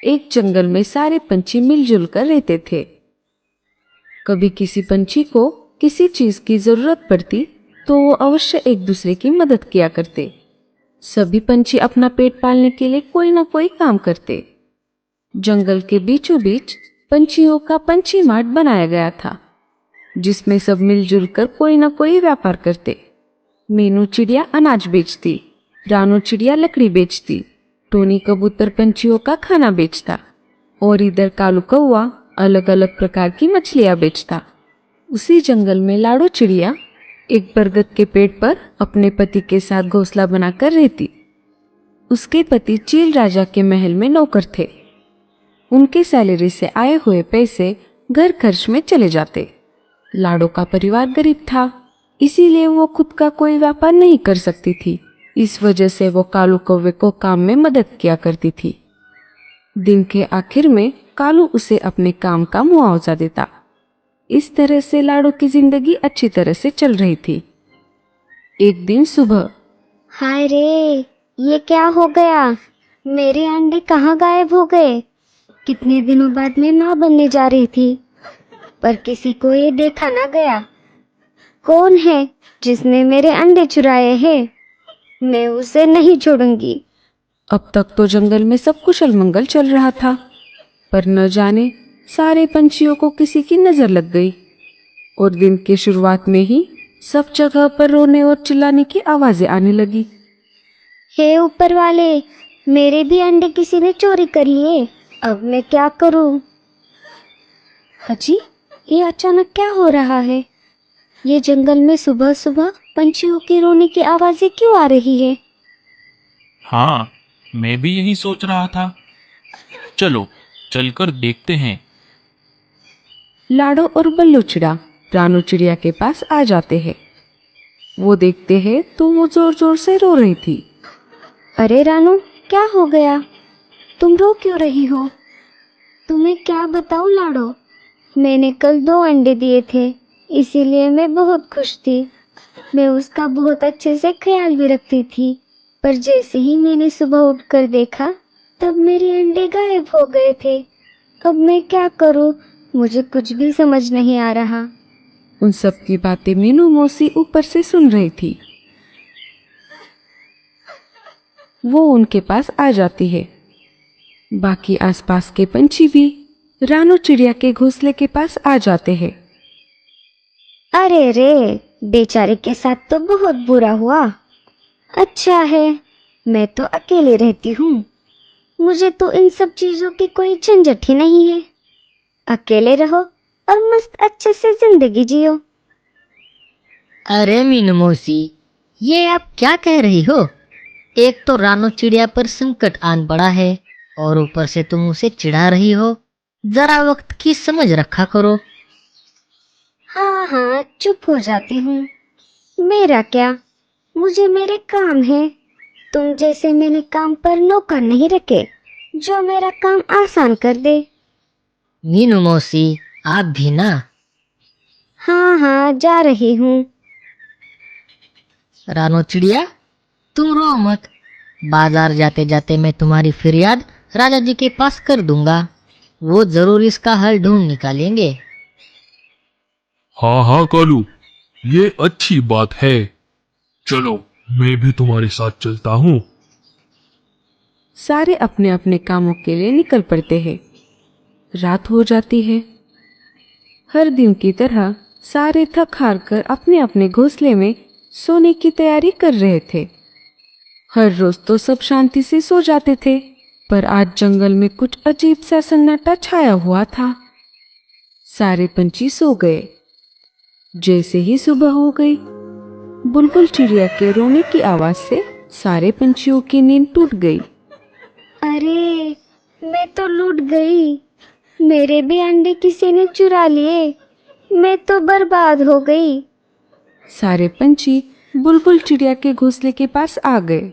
एक जंगल में सारे पंछी मिलजुल कर रहते थे। कभी किसी पंछी को किसी चीज की जरूरत पड़ती तो वो अवश्य एक दूसरे की मदद किया करते। सभी पंछी अपना पेट पालने के लिए कोई ना कोई काम करते। जंगल के बीचों बीच पंछियों का पंछी मार्ट बनाया गया था, जिसमें सब मिलजुल कर कोई ना कोई व्यापार करते। मीनू चिड़िया अनाज बेचती, रानू चिड़िया लकड़ी बेचती, टोनी कबूतर पंछियों का खाना बेचता और इधर कालू कौवा अलग अलग प्रकार की मछलियां बेचता। उसी जंगल में लाडो चिड़िया एक बरगद के पेड़ पर अपने पति के साथ घोंसला बनाकर रहती। उसके पति चील राजा के महल में नौकर थे। उनके सैलरी से आए हुए पैसे घर खर्च में चले जाते। लाडो का परिवार गरीब था, इसीलिए वो खुद का कोई व्यापार नहीं कर सकती थी। इस वजह से वो कालू कौवे को काम में मदद किया करती थी। दिन के आखिर में कालू उसे अपने काम का मुआवजा देता। इस तरह से लाडो की जिंदगी अच्छी तरह से चल रही थी। एक दिन सुबह, हाय रे, ये क्या हो गया? मेरे अंडे कहाँ गायब हो गए? कितने दिनों बाद मैं माँ बनने जा रही थी, पर किसी को ये देखा ना गया। कौन है जिसने मेरे अंडे चुराए हैं? मैं उसे नहीं छोड़ूंगी। अब तक तो जंगल में सब कुशल मंगल चल रहा था, पर न जाने सारे पंछियों को किसी की नजर लग गई और दिन की शुरुआत में ही सब जगह पर रोने और चिल्लाने की आवाजें आने लगी। हे ऊपर वाले, मेरे भी अंडे किसी ने चोरी कर लिए। अब मैं क्या करूं? हाजी, ये अचानक क्या हो रहा है? ये जंगल में सुबह सुबह पंछियों की रोने की आवाजें क्यों आ रही है? हाँ, मैं भी यही सोच रहा था। चलो, चलकर देखते हैं। लाडो और बल्लू चिड़ा रानू चिड़िया के पास आ जाते हैं। वो देखते हैं तो वो जोर जोर से रो रही थी। अरे रानू, क्या हो गया? तुम रो क्यों रही हो? तुम्हें क्या बताऊं लाडो, मैंने कल 2 अंडे दिए थे, इसीलिए मैं बहुत खुश थी। मैं उसका बहुत अच्छे से ख्याल भी रखती थी, पर जैसे ही मैंने सुबह उठकर देखा, तब मेरे अंडे गायब हो गए थे। अब मैं क्या करूं? मुझे कुछ भी समझ नहीं आ रहा। उन सब की बातें मीनू मौसी ऊपर से सुन रही थी। वो उनके पास आ जाती है। बाकी आसपास के पंछी भी रानू चिड़िया के घोंसले के पास आ जाते हैं। अरे रे, बेचारे के साथ तो बहुत बुरा हुआ। अच्छा है, मैं तो अकेले रहती हूँ। मुझे तो इन सब चीजों की कोई झंझट ही नहीं है। अकेले रहो और मस्त अच्छे से जिंदगी जियो। अरे मीनू मौसी, ये आप क्या कह रही हो? एक तो रानो चिड़िया पर संकट आन पड़ा है और ऊपर से तुम उसे चिढ़ा रही हो। जरा वक्त की समझ रखा करो। हाँ हाँ, चुप हो जाती हूँ। मेरा क्या, मुझे मेरे काम है। तुम जैसे मैंने काम पर नौकर नहीं रखे, जो मेरा काम आसान कर दे। मीनू मौसी, आप भी ना। हाँ हाँ, जा रही हूँ। रानो चिड़िया, तुम रो मत। बाजार जाते जाते मैं तुम्हारी फरियाद राजा जी के पास कर दूंगा। वो जरूर इसका हल ढूंढ निकालेंगे। हाँ हाँ कालू, ये अच्छी बात है। चलो, मैं भी तुम्हारे साथ चलता हूँ। सारे अपने अपने कामों के लिए निकल पड़ते हैं। रात हो जाती है। हर दिन की तरह सारे थक हार कर अपने अपने घोंसले में सोने की तैयारी कर रहे थे। हर रोज तो सब शांति से सो जाते थे, पर आज जंगल में कुछ अजीब सा सन्नाटा छाया हुआ था। सारे पंछी सो गए। जैसे ही सुबह हो गई, बुलबुल चिड़िया के रोने की आवाज से सारे पंछियों की नींद टूट गई। अरे, मैं तो लूट गई। मेरे भी अंडे किसी ने चुरा लिए। मैं तो बर्बाद हो गई। सारे पंछी बुलबुल चिड़िया के घोंसले के पास आ गए।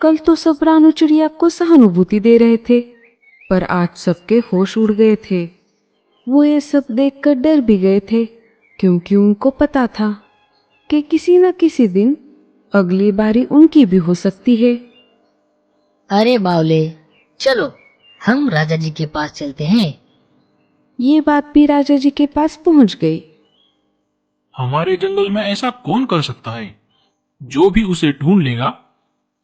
कल तो सब रानू चिड़िया को सहानुभूति दे रहे थे, पर आज सबके होश उड़ गए थे। वो ये सब देखकर डर भी गए थे, क्योंकि उनको पता था कि किसी न किसी दिन अगली बारी उनकी भी हो सकती है। अरे बावले, चलो हम राजा जी के पास चलते हैं। ये बात भी राजा जी के पास पहुंच गई। हमारे जंगल में ऐसा कौन कर सकता है? जो भी उसे ढूंढ लेगा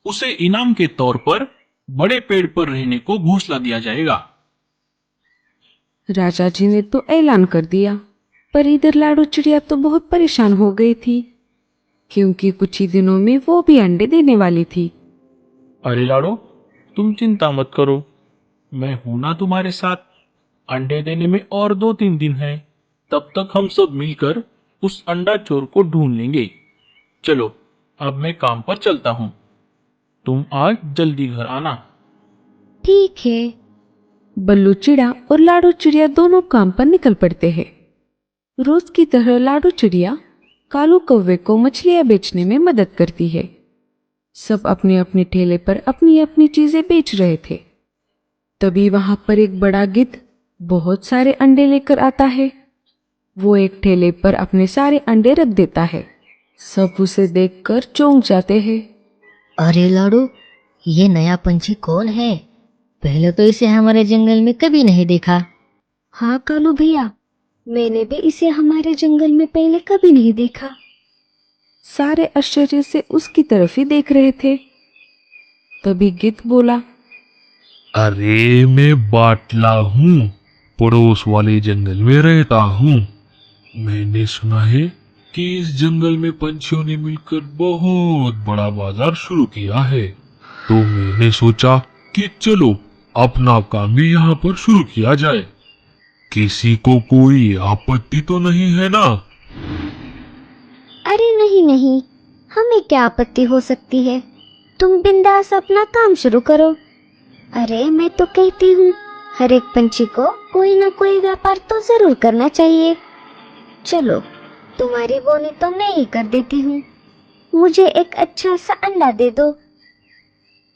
उसे इनाम के तौर पर बड़े पेड़ पर रहने को घोंसला दिया जाएगा। राजा जी ने तो ऐलान कर दिया, पर इधर लाडो चिड़िया तो बहुत परेशान हो गई थी, क्योंकि कुछ ही दिनों में वो भी अंडे देने वाली थी। अरे लाडो, तुम चिंता मत करो, मैं हूं ना तुम्हारे साथ। अंडे देने में और 2-3 दिन है, तब तक हम सब मिलकर उस अंडा चोर को ढूंढ लेंगे। चलो, अब मैं काम पर चलता हूँ। तुम आज जल्दी घर आना। ठीक है। बल्लू चिड़िया और लाडो चिड़िया दोनों काम पर निकल पड़ते हैं। रोज की तरह लाडो चिड़िया कालू कौवे को मछलियां बेचने में मदद करती है। सब अपने अपने ठेले पर अपनी अपनी चीजें बेच रहे थे। तभी वहां पर एक बड़ा गिद्ध बहुत सारे अंडे लेकर आता है। वो एक ठेले पर अपने सारे अंडे रख देता है। सब उसे देखकर चौंक जाते हैं। अरे लाडो, ये नया पंछी कौन है? पहले तो इसे हमारे जंगल में कभी नहीं देखा। हाँ कालू भैया, मैंने भी इसे हमारे जंगल में पहले कभी नहीं देखा। सारे आश्चर्य से उसकी तरफ ही देख रहे थे। तभी गिद्ध बोला, अरे मैं बाटला हूँ, पड़ोस वाले जंगल में रहता हूँ। मैंने सुना है कि इस जंगल में पंछियों ने मिलकर बहुत बड़ा बाजार शुरू किया है, तो मैंने सोचा कि चलो अपना काम भी यहाँ पर शुरू किया जाए। किसी को कोई आपत्ति तो नहीं है ना? अरे नहीं नहीं, हमें क्या आपत्ति हो सकती है। तुम बिंदास अपना काम शुरू करो। अरे मैं तो कहती हूँ, हर एक पंछी को कोई ना कोई व्यापार तो जरूर करना चाहिए। चलो, तुम्हारी बोनी तो मैं ही कर देती हूँ। मुझे एक अच्छा सा अंडा दे दो।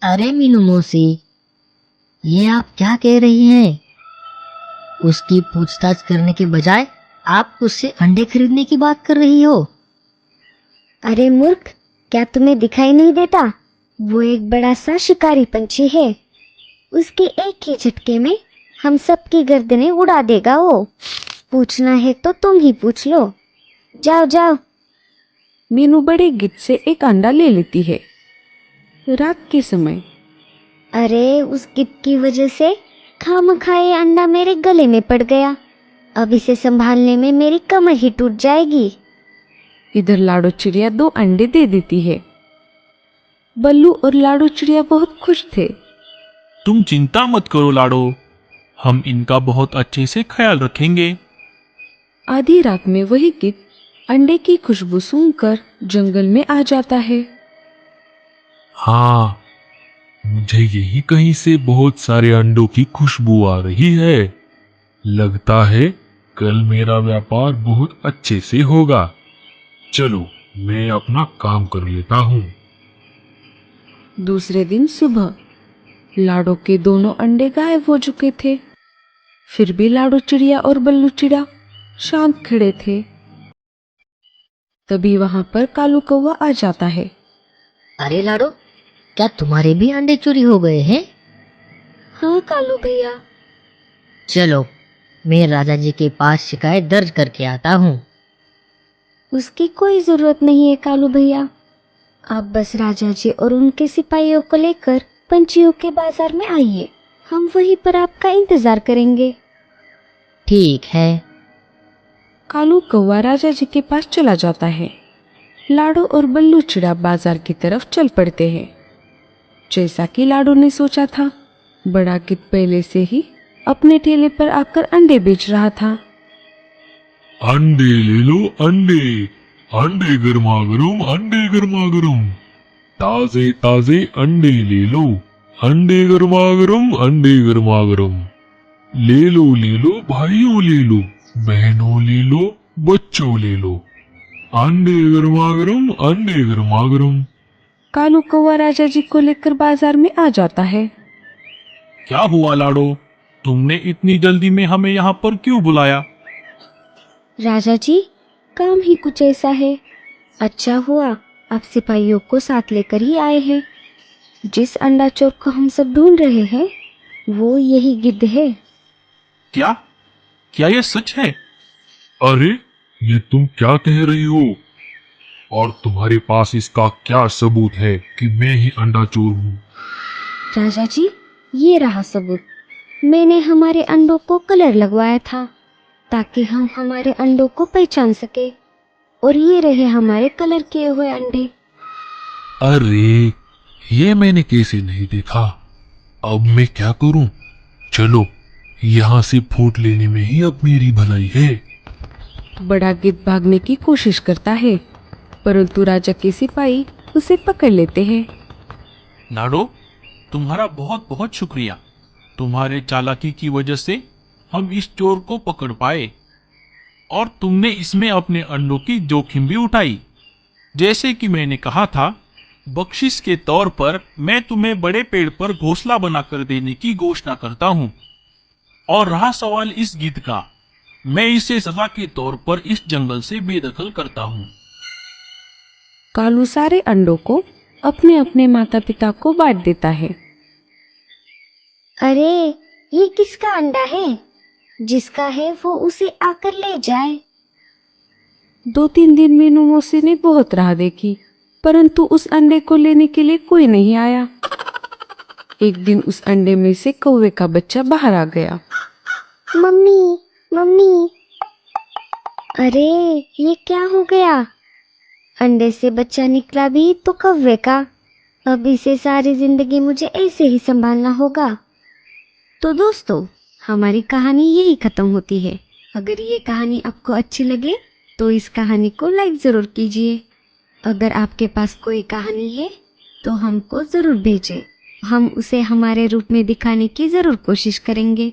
अरे मीनू मौसी, ये आप क्या कह रही हैं? उसकी पूछताछ करने के बजाय आप उससे अंडे खरीदने की बात कर रही हो। अरे मूर्ख, क्या तुम्हें दिखाई नहीं देता? वो एक बड़ा सा शिकारी पंछी है। उसके एक ही झटके में हम सबकी गर्दनें उड़ा देगा वो। पूछना है तो तुम ही पूछ लो। जाओ जाओ। मीनू बड़े गिद्ध से एक अंडा ले लेती है। रात के समय अरे उस गिद्ध की वजह से खामखा ये अंडा मेरे गले में पड़ गया। अब इसे संभालने में मेरी कमर ही टूट जाएगी। इधर लाडो चिड़िया 2 अंडे दे देती है। बल्लू और लाडो चिड़िया बहुत खुश थे। तुम चिंता मत करो लाडो, हम इनका बहुत अच्छे से ख्याल रखेंगे। आधी रात में वही गिद्ध अंडे की खुशबू सूंघकर जंगल में आ जाता है। हाँ, मुझे यही कहीं से बहुत सारे अंडों की खुशबू आ रही है। लगता है कल मेरा व्यापार बहुत अच्छे से होगा। चलो, मैं अपना काम कर लेता हूँ। दूसरे दिन सुबह लाडो के दोनों अंडे गायब हो चुके थे। फिर भी लाडो चिड़िया और बल्लू चिड़िया शांत खड़े थे। तभी वहां पर कालू कौवा आ जाता है। अरे लाडो, क्या तुम्हारे भी अंडे चोरी हो गए हैं? हाँ कालू भैया। चलो, मैं राजा जी के पास शिकायत दर्ज करके आता हूँ। उसकी कोई जरूरत नहीं है कालू भैया। आप बस राजा जी और उनके सिपाहियों को लेकर पंछियों के बाजार में आइए। हम वहीं पर आपका इंतजार करेंगे। ठीक है। कालू कौवा राजा जी के पास चला जाता है। लाडो और बल्लू चिड़ा बाजार की तरफ चल पड़ते हैं। जैसा कि लाडो ने सोचा था, बड़ा गिद्ध पहले से ही अपने ठेले पर आकर अंडे बेच रहा था। अंडे ले लो अंडे, अंडे गर्मा गर्म, अंडे गर्मा गर्म, ताजे ताजे अंडे ले लो, अंडे गर्मा गर्म, अंडे गर्मा गर्म। ले लो भाइयों ले लो, बहनों ले लो, बच्चों ले लो, अंडे गर्मा गर्म, अंडे गर्मा गर्म। कालू कौवा राजा जी को लेकर बाजार में आ जाता है। क्या हुआ लाडो, तुमने इतनी जल्दी में हमें यहाँ पर क्यों बुलाया? राजा जी, काम ही कुछ ऐसा है। अच्छा हुआ आप सिपाहियों को साथ लेकर ही आए हैं। जिस अंडा चोर को हम सब ढूंढ रहे हैं, वो यही गिद्ध है। क्या क्या यह सच है? अरे ये तुम क्या कह रही हो? और तुम्हारे पास इसका क्या सबूत है कि मैं ही अंडा चोर हूँ? राजा जी, ये रहा सबूत। मैंने हमारे अंडों को कलर लगवाया था ताकि हम हमारे अंडों को पहचान सके। और ये रहे हमारे कलर किए हुए अंडे। अरे ये मैंने कैसे नहीं देखा। अब मैं क्या करूं? चलो यहाँ से फूट लेने में ही अब मेरी भलाई है। बड़ा गिद्ध भागने की कोशिश करता है, परंतु राजा के सिपाही उसे पकड़ लेते हैं। लाडो, तुम्हारा बहुत बहुत शुक्रिया। तुम्हारे चालाकी की वजह से हम इस चोर को पकड़ पाए और तुमने इसमें अपने अंडों की जोखिम भी उठाई। जैसे कि मैंने कहा था, बख्शिश के तौर पर मैं तुम्हें बड़े पेड़ पर घोंसला बनाकर देने की घोषणा करता हूँ। और रहा सवाल इस गिद्ध का, मैं इसे सजा के तौर पर इस जंगल से बेदखल करता हूँ। कालू सारे अंडों को अपने अपने माता पिता को बांट देता है। अरे, ये किसका अंडा है? जिसका है वो उसे आकर ले जाए। 2-3 दिन मीनू मौसी ने बहुत राह देखी, परंतु उस अंडे को लेने के लिए कोई नहीं आया। एक दिन उस अंडे में से कौवे का बच्चा बाहर आ गया। Mummy, mummy. अरे, ये क्या हो गया? अंडे से बच्चा निकला भी तो कौवे का। अब इसे सारी जिंदगी मुझे ऐसे ही संभालना होगा। तो दोस्तों, हमारी कहानी यही खत्म होती है। अगर ये कहानी आपको अच्छी लगे तो इस कहानी को लाइक ज़रूर कीजिए। अगर आपके पास कोई कहानी है तो हमको ज़रूर भेजें। हम उसे हमारे रूप में दिखाने की ज़रूर कोशिश करेंगे।